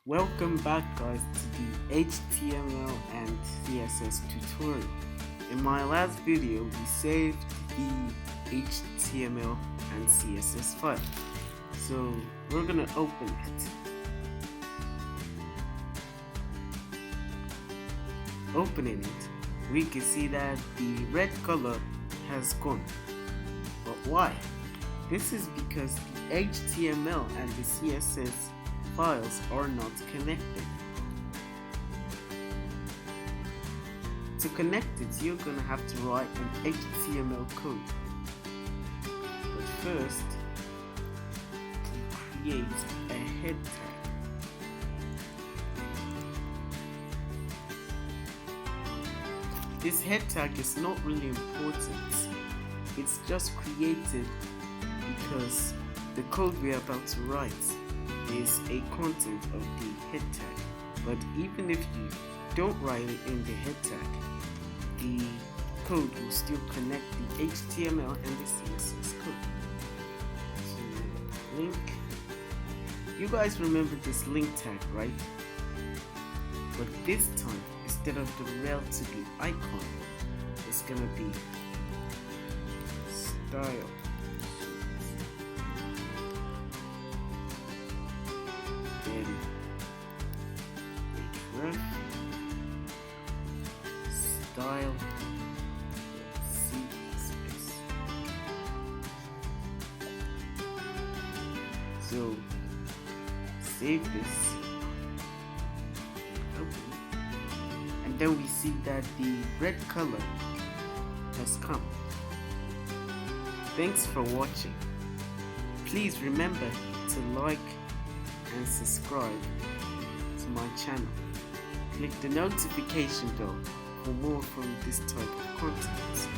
Welcome back guys to the HTML and CSS tutorial. In my last video we saved the HTML and CSS file. So we're gonna open it. Opening it, we can see that the red color has gone. But why? This is because the HTML and the CSS files are not connected. To connect it, you're gonna have to write an HTML code. But first, create a head tag. This head tag is not really important. It's just created because the code we're about to write is a content of the head tag. But even if you don't write it in the head tag, the code will still connect the HTML and the CSS code. So link. You guys remember this link tag, right? But this time, instead of the relatively icon, it's gonna be style. Then ref style CSS. So save this, open, and then we see that the red color has come. Thanks for watching. Please remember to like and subscribe to my channel. Click the notification bell for more from this type of content.